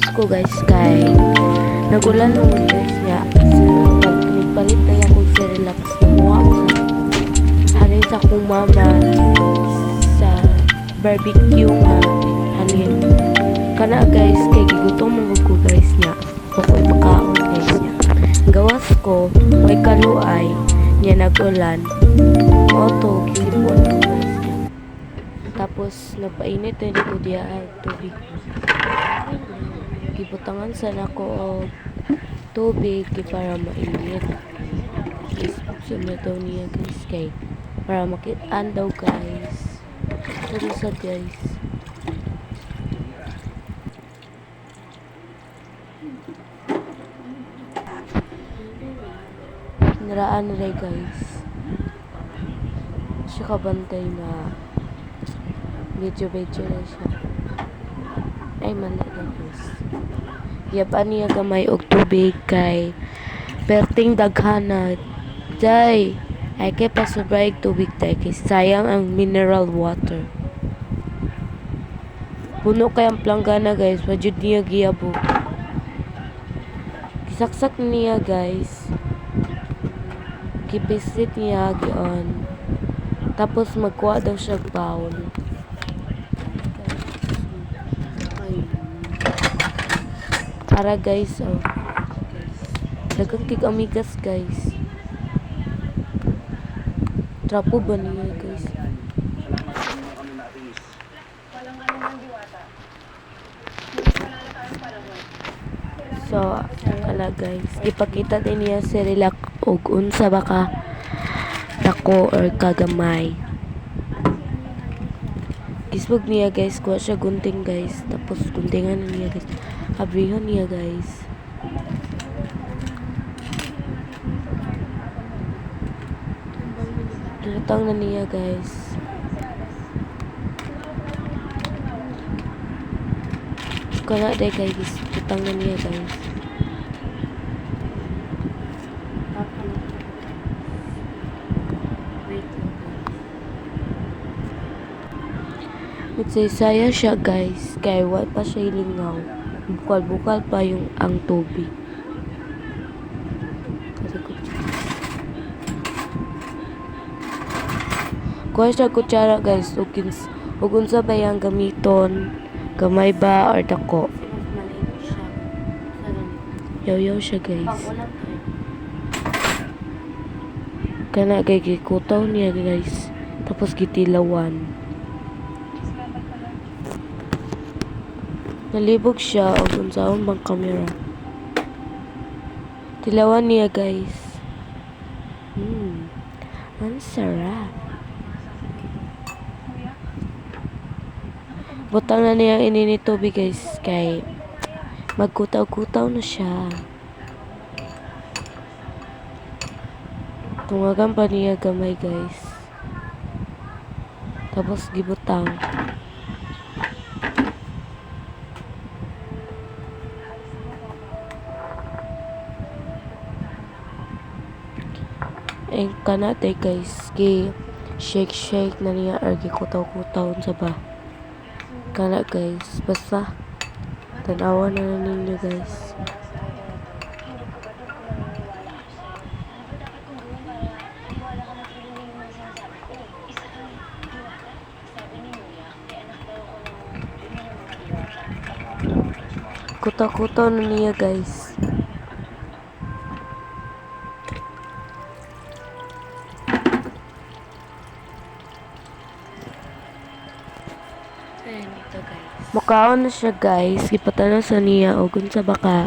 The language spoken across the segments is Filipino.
gawas ko guys kay nagulan mo guys nga. Nagpalit na ako sa relax na mukha ko sa hanin sa akong mama sa barbecue nga hanin. Kana guys kay gigutom mo ko guys nga. Ako'y makaon guys nga. Gawas ko may kaluay niya nagulan. Oto gisipon ko guys nga. Tapos napainit din ko diya tubig. Gibutangan sana ko og tubig para mainit. Gusto na daw niya guys kay para makitaan daw guys. Sorry sa guys. Naraan na guys. Siya kabantay na medyo na siya. Ay mali na guys. Yaban niya gamay og tubig kay perting daghana. Day, ay kay pasubay tubig day kay sayang ang mineral water. Puno kay ang planggana guys, wajud niya giyabo. Kisaksak niya guys. Kipisit niya gion. Tapos magkuha daw siya bowl. Para guys, oh. Dagang kig amigas guys. Trapo ba niya guys? So, kala guys, ipakita din niya si relax og unsa baka dako or kagamay. Gisbog niya guys, kuha siya gunting guys. Tapos guntingan na niya guys. Abrihon niya guys. Lutang na niya guys. Kana day guys, lutang na niya guys. Magsaysaya siya guys, kaya wala pa siya ilingaw. Bukal-bukal pa yung ang tubig. Kuha siya kutsara guys, ug unsa ba yang gamiton, gamay ba or dako. Yaw-yaw siya guys. Kana kay gikutaw niya guys, tapos gitilawan. Nalibog siya o kung saan bang camera. Tilawan niya guys. Ang sarap. Butang na niya inini tubig guys. Kay magkutaw-kutaw na siya. Tungagan pa niya gamay guys. Tapos gibutang. And kanate guys, shake na niya or gikutaw-kutaw sa ba. Kana guys, basta tanawa na ninyo guys. Kutaw-kutaw na niya guys. Mukaon na siya guys, ipatana sa niya o kung sa baka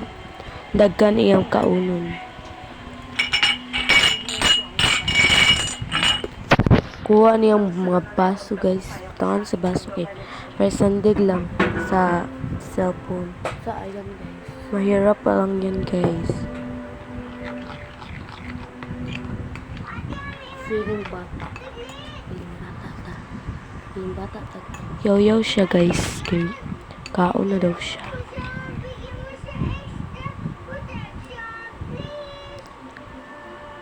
daggan iyang kaunon. Kuha niyang mga baso guys, tangan sa baso kay para sandig lang sa cellphone. Sa ayam guys. Mahirap pa lang yan guys. Feeling bata. Feeling bata ta. Yaw-yaw siya guys. Kay kaon na daw siya.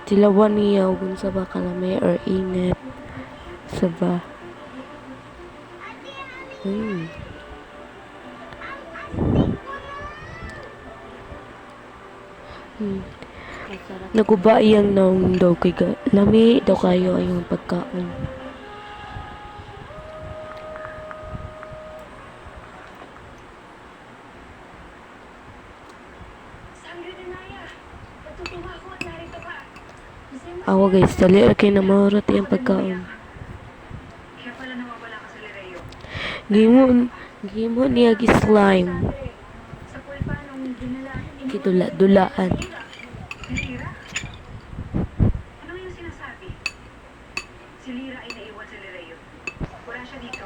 Tilawan niya kung sa ba kalamay or init. Sa ba. Masarap. Naguba iyang naong daw kay lami daw kayo ayong pagkaon. Awa guys, dali kay na maurot iyang pagkaon. Kaya pala nawawala ka sa Lereo. Gimon niya slime. Sa pulpa nung dinala, Kitula-dulaan. si Lira? Ano yung sinasabi? Si Lira ay naiwan sa Lereo. Wala siya dito.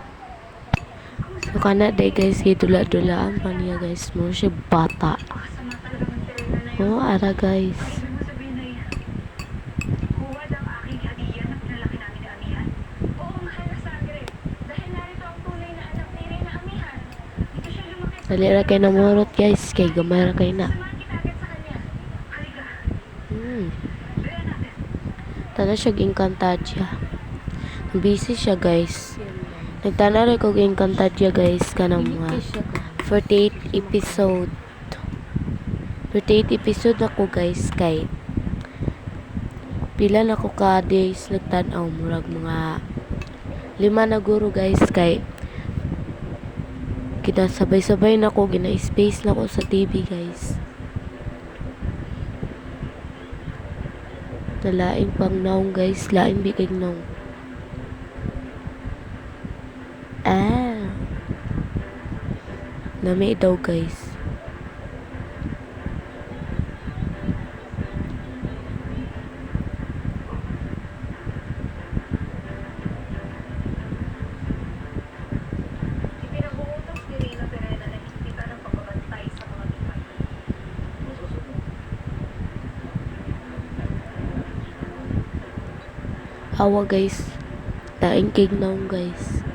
So kana day guys, kitula-dulaan pa niya guys. Mo siya bata. Kasama talaga ng terena na yun. Oh, ara guys. Ibig mo sabihin ay huwad ang aking hadiyan na pinalaki namin na Amihan? Oo, mahal na Sangre. Dahil narito ang tunay na anak ni Reyna Amihan. Dito siya lumaki sa Dali ra kay na maurot guys. Kay gamay ra kay na. samahan kita agad sa kanya. Halika, dala natin. Tana siya Encantadia. Busy siya guys. Nagtana rin ko Encantadia guys. Kanang mga 48 episode. 48 episode ako guys. Kay pila na ko ka days nagtanaw. Murag mga 5 na guro guys. Kay kita sabay-sabay na ko. Gina-space na ko sa TV guys. Laing pang naong guys. Laing bigay naong. Nami daw guys. Ipinabuutos ni Reyna Pereda na higpitan ang pagbabantay sa mga bikay. Awa guys. Laing kig naong guys.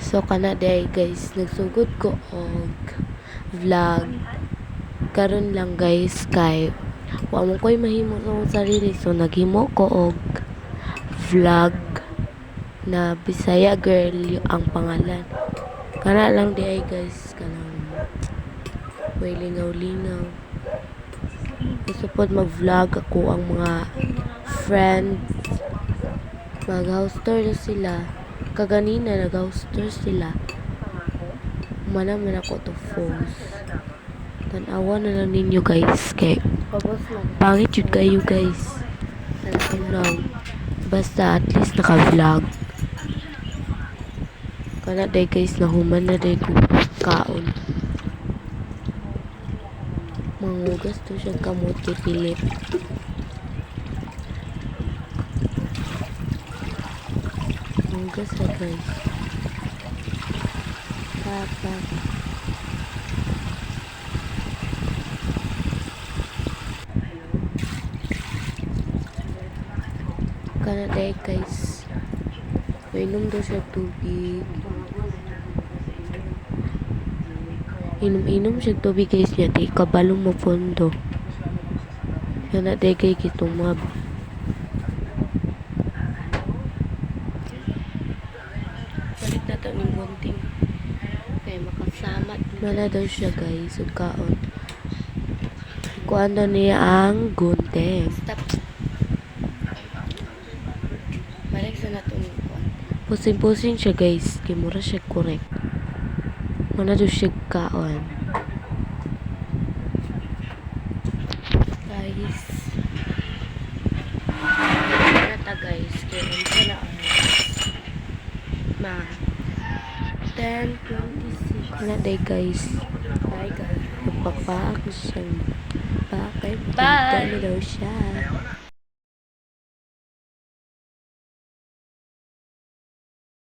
So kana day guys, nagsugod ko og vlog karon lang guys kay wa mo koy mahimo sa akong sarili, so naghimo ko og vlog na Bisaya girl ang pangalan. Kana lang day guys, kanang way lingaw-lingaw. Gusto pod mag-vlog ako ang mga friends. Mag-house tour na sila. Kaganina nag-house tour sila. Manaman ako to post. Tanawa na lang ninyo guys. Kay pangit yun kayo guys. Lang. Basta at least naka-vlog. Kana day guys, nahuman na day ko kaon. Mangugas to siya kamot kay Philip. Mangugas na guys. Papa. Kana day guys. Mainom daw siya tubig. Inom-inom siya tubig guys niya. Di kabalong mo pondo. Kana day kay kitumab. Balik na to ng gunting. Kaya makasamat. Mana daw siya guys. Ug kaon. Kuan daw niya ang gunting. Stop. Balik sa natong kuan. Pusing-pusing siya guys. Kaya mura siya correct. Mana daw siya kaon. Guys. Nata guys. Kaya nandito na ang ma 10:26 na day guys. Bye guys. Nagpapaak siya. Bye. Bye. Daw siya.